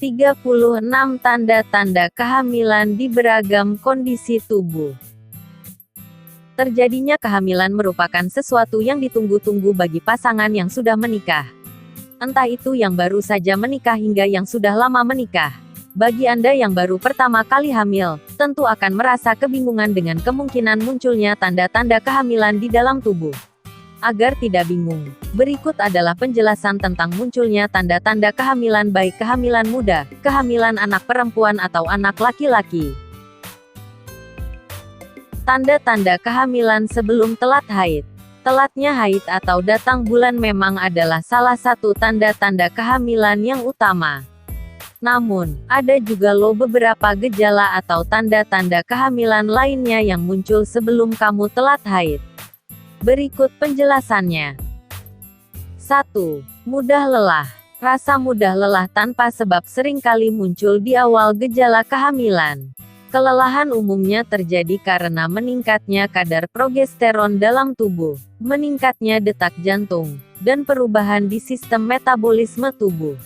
36 Tanda-tanda kehamilan di beragam kondisi tubuh. Terjadinya kehamilan merupakan sesuatu yang ditunggu-tunggu bagi pasangan yang sudah menikah. Entah itu yang baru saja menikah hingga yang sudah lama menikah. Bagi Anda yang baru pertama kali hamil, tentu akan merasa kebingungan dengan kemungkinan munculnya tanda-tanda kehamilan di dalam tubuh. Agar tidak bingung, berikut adalah penjelasan tentang munculnya tanda-tanda kehamilan baik kehamilan muda, kehamilan anak perempuan atau anak laki-laki. Tanda-tanda kehamilan sebelum telat haid. Telatnya haid atau datang bulan memang adalah salah satu tanda-tanda kehamilan yang utama. Namun, ada juga beberapa gejala atau tanda-tanda kehamilan lainnya yang muncul sebelum kamu telat haid. Berikut penjelasannya. 1. Mudah lelah. Rasa mudah lelah tanpa sebab seringkali muncul di awal gejala kehamilan. Kelelahan umumnya terjadi karena meningkatnya kadar progesteron dalam tubuh, meningkatnya detak jantung, dan perubahan di sistem metabolisme tubuh.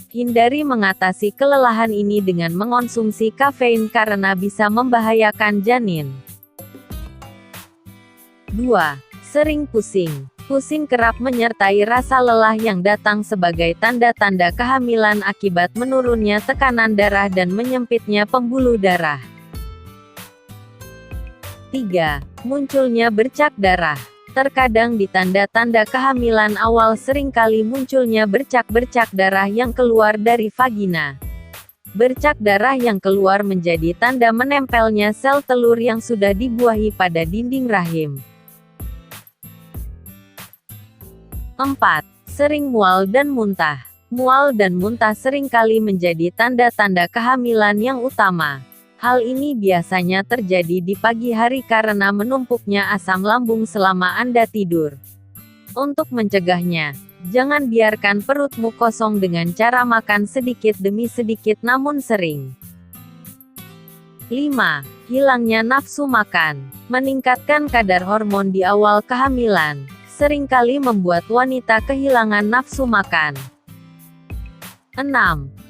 Hindari mengatasi kelelahan ini dengan mengonsumsi kafein karena bisa membahayakan janin. 2. Sering pusing. Pusing kerap menyertai rasa lelah yang datang sebagai tanda-tanda kehamilan akibat menurunnya tekanan darah dan menyempitnya pembuluh darah. 3. Munculnya bercak darah. Terkadang di tanda-tanda kehamilan awal seringkali munculnya bercak-bercak darah yang keluar dari vagina. Bercak darah yang keluar menjadi tanda menempelnya sel telur yang sudah dibuahi pada dinding rahim. 4. Sering mual dan muntah. Mual dan muntah seringkali menjadi tanda-tanda kehamilan yang utama. Hal ini biasanya terjadi di pagi hari karena menumpuknya asam lambung selama Anda tidur. Untuk mencegahnya, jangan biarkan perutmu kosong dengan cara makan sedikit demi sedikit namun sering. 5. Hilangnya nafsu makan. Meningkatkan kadar hormon di awal kehamilan seringkali membuat wanita kehilangan nafsu makan. 6.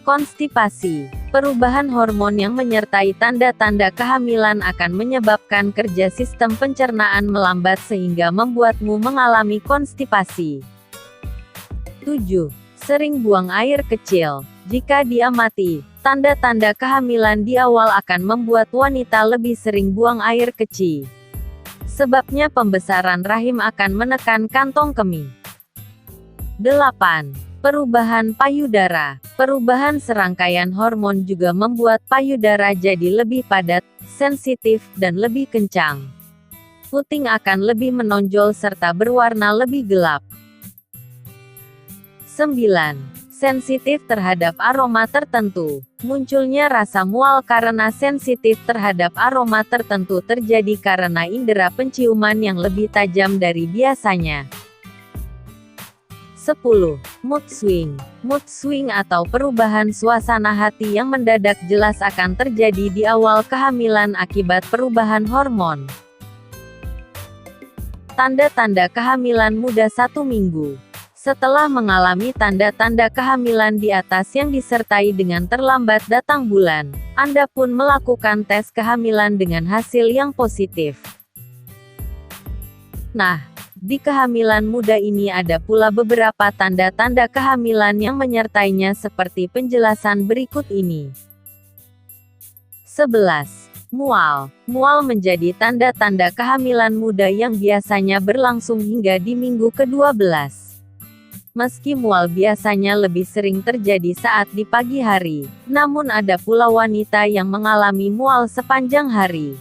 Konstipasi. Perubahan hormon yang menyertai tanda-tanda kehamilan akan menyebabkan kerja sistem pencernaan melambat sehingga membuatmu mengalami konstipasi. 7. Sering buang air kecil. Jika diamati, tanda-tanda kehamilan di awal akan membuat wanita lebih sering buang air kecil. Sebabnya pembesaran rahim akan menekan kantong kemih. 8. Perubahan payudara. Perubahan serangkaian hormon juga membuat payudara jadi lebih padat, sensitif, dan lebih kencang. Puting akan lebih menonjol serta berwarna lebih gelap. 9. Sensitif terhadap aroma tertentu. Munculnya rasa mual karena sensitif terhadap aroma tertentu terjadi karena indera penciuman yang lebih tajam dari biasanya. 10. Mood swing. Mood swing atau perubahan suasana hati yang mendadak jelas akan terjadi di awal kehamilan akibat perubahan hormon. Tanda-tanda kehamilan muda 1 minggu. Setelah mengalami tanda-tanda kehamilan di atas yang disertai dengan terlambat datang bulan, Anda pun melakukan tes kehamilan dengan hasil yang positif. Nah, di kehamilan muda ini ada pula beberapa tanda-tanda kehamilan yang menyertainya seperti penjelasan berikut ini. 11. Mual. Mual menjadi tanda-tanda kehamilan muda yang biasanya berlangsung hingga di minggu ke-12. Meski mual biasanya lebih sering terjadi saat di pagi hari, namun ada pula wanita yang mengalami mual sepanjang hari.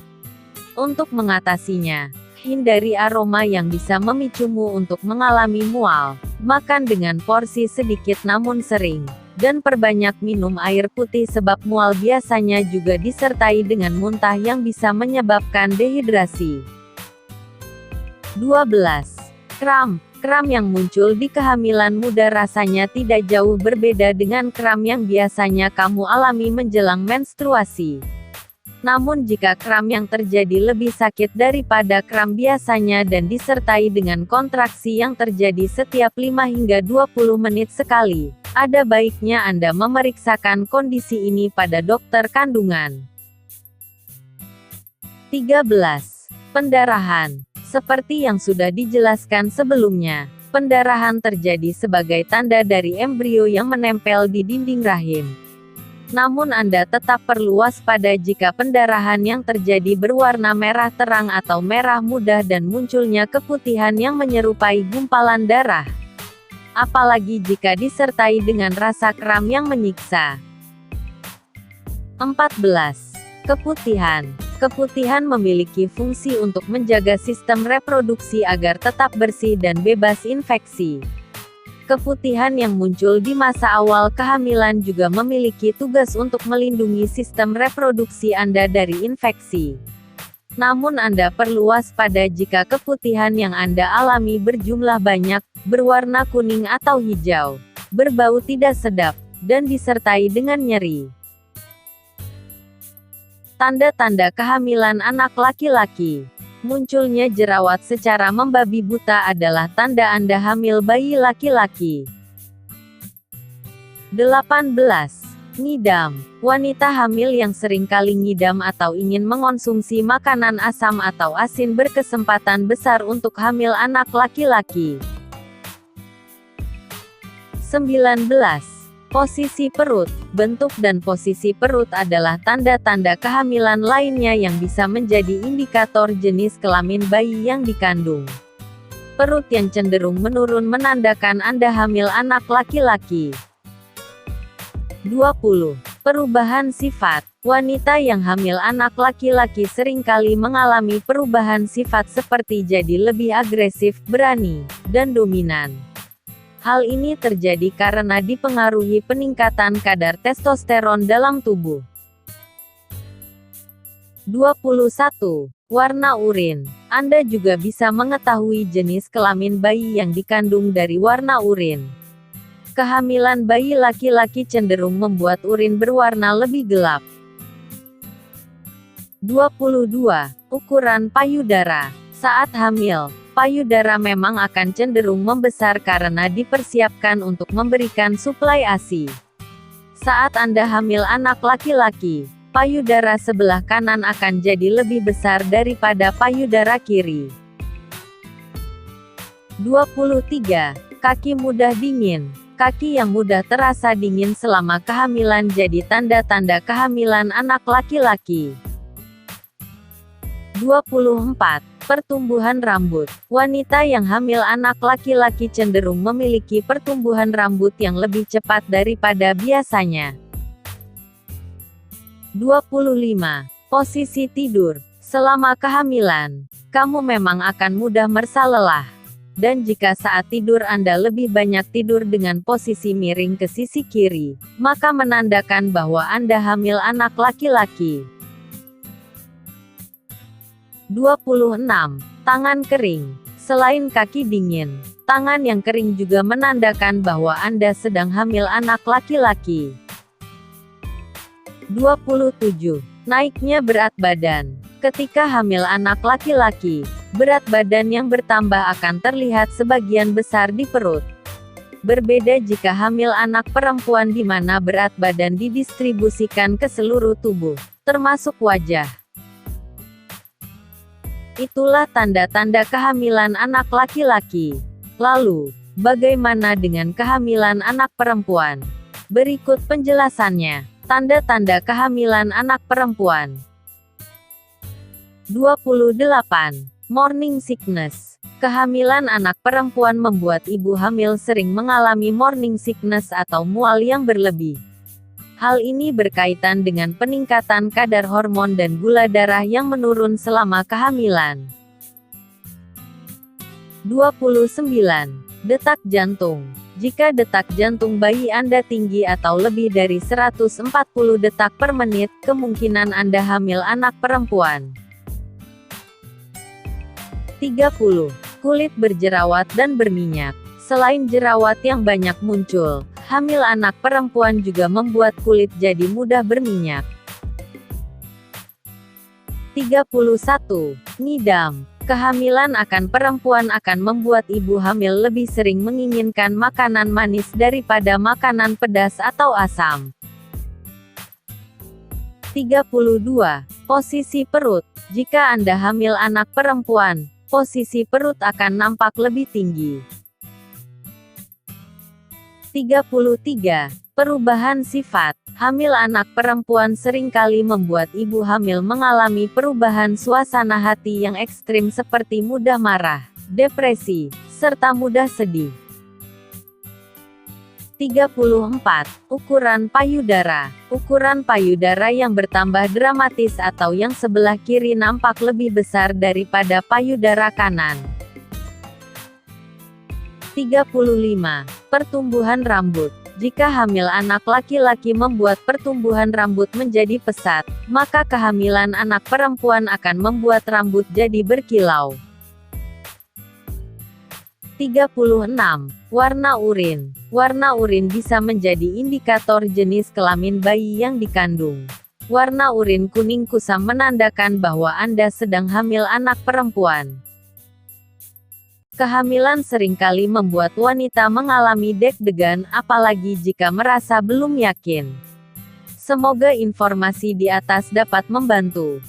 Untuk mengatasinya, hindari aroma yang bisa memicumu untuk mengalami mual, makan dengan porsi sedikit namun sering, dan perbanyak minum air putih sebab mual biasanya juga disertai dengan muntah yang bisa menyebabkan dehidrasi. 12. Kram. Kram yang muncul di kehamilan muda rasanya tidak jauh berbeda dengan kram yang biasanya kamu alami menjelang menstruasi. Namun jika kram yang terjadi lebih sakit daripada kram biasanya dan disertai dengan kontraksi yang terjadi setiap 5 hingga 20 menit sekali, Ada baiknya Anda memeriksakan kondisi ini pada dokter kandungan. 13. Pendarahan. Seperti yang sudah dijelaskan sebelumnya, pendarahan terjadi sebagai tanda dari embrio yang menempel di dinding rahim. Namun Anda tetap perlu waspada jika pendarahan yang terjadi berwarna merah terang atau merah muda dan munculnya keputihan yang menyerupai gumpalan darah. Apalagi jika disertai dengan rasa kram yang menyiksa. 14. Keputihan. Keputihan memiliki fungsi untuk menjaga sistem reproduksi agar tetap bersih dan bebas infeksi. Keputihan yang muncul di masa awal kehamilan juga memiliki tugas untuk melindungi sistem reproduksi Anda dari infeksi. Namun Anda perlu waspada jika keputihan yang Anda alami berjumlah banyak, berwarna kuning atau hijau, berbau tidak sedap, dan disertai dengan nyeri. Tanda-tanda kehamilan anak laki-laki. Munculnya jerawat secara membabi buta adalah tanda Anda hamil bayi laki-laki. 18. Ngidam. Wanita hamil yang sering kali ngidam atau ingin mengonsumsi makanan asam atau asin berkesempatan besar untuk hamil anak laki-laki. 19. Posisi perut. Bentuk dan posisi perut adalah tanda-tanda kehamilan lainnya yang bisa menjadi indikator jenis kelamin bayi yang dikandung. Perut yang cenderung menurun menandakan Anda hamil anak laki-laki. 20. Perubahan sifat. Wanita yang hamil anak laki-laki seringkali mengalami perubahan sifat seperti jadi lebih agresif, berani, dan dominan. Hal ini terjadi karena dipengaruhi peningkatan kadar testosteron dalam tubuh. 21. Warna urin. Anda juga bisa mengetahui jenis kelamin bayi yang dikandung dari warna urin. Kehamilan bayi laki-laki cenderung membuat urin berwarna lebih gelap. 22. Ukuran payudara. Saat hamil, payudara memang akan cenderung membesar karena dipersiapkan untuk memberikan suplai ASI. Saat Anda hamil anak laki-laki, payudara sebelah kanan akan jadi lebih besar daripada payudara kiri. 23. Kaki mudah dingin. Kaki yang mudah terasa dingin selama kehamilan jadi tanda-tanda kehamilan anak laki-laki. 24. Pertumbuhan rambut. Wanita yang hamil anak laki-laki cenderung memiliki pertumbuhan rambut yang lebih cepat daripada biasanya. 25. Posisi tidur. Selama kehamilan, kamu memang akan mudah merasa lelah. Dan jika saat tidur Anda lebih banyak tidur dengan posisi miring ke sisi kiri, maka menandakan bahwa Anda hamil anak laki-laki. 26. Tangan kering. Selain kaki dingin, tangan yang kering juga menandakan bahwa Anda sedang hamil anak laki-laki. 27. Naiknya berat badan. Ketika hamil anak laki-laki, berat badan yang bertambah akan terlihat sebagian besar di perut. Berbeda jika hamil anak perempuan di mana berat badan didistribusikan ke seluruh tubuh, termasuk wajah. Itulah tanda-tanda kehamilan anak laki-laki. Lalu, bagaimana dengan kehamilan anak perempuan? Berikut penjelasannya. Tanda-tanda kehamilan anak perempuan. 28. Morning sickness. Kehamilan anak perempuan membuat ibu hamil sering mengalami morning sickness atau mual yang berlebih. Hal ini berkaitan dengan peningkatan kadar hormon dan gula darah yang menurun selama kehamilan. 29. Detak jantung. Jika detak jantung bayi Anda tinggi atau lebih dari 140 detak per menit, kemungkinan Anda hamil anak perempuan. 30. Kulit berjerawat dan berminyak. Selain jerawat yang banyak muncul, hamil anak perempuan juga membuat kulit jadi mudah berminyak. 31. Ngidam. Kehamilan perempuan akan membuat ibu hamil lebih sering menginginkan makanan manis daripada makanan pedas atau asam. 32. Posisi perut. Jika Anda hamil anak perempuan, posisi perut akan nampak lebih tinggi. 33. Perubahan sifat. Hamil anak perempuan seringkali membuat ibu hamil mengalami perubahan suasana hati yang ekstrim seperti mudah marah, depresi, serta mudah sedih. 34. Ukuran payudara. Ukuran payudara yang bertambah dramatis atau yang sebelah kiri nampak lebih besar daripada payudara kanan. 35. Pertumbuhan rambut. Jika hamil anak laki-laki membuat pertumbuhan rambut menjadi pesat, maka kehamilan anak perempuan akan membuat rambut jadi berkilau. 36. Warna urin. Warna urin bisa menjadi indikator jenis kelamin bayi yang dikandung. Warna urin kuning kusam menandakan bahwa Anda sedang hamil anak perempuan. Kehamilan seringkali membuat wanita mengalami deg-degan, apalagi jika merasa belum yakin. Semoga informasi di atas dapat membantu.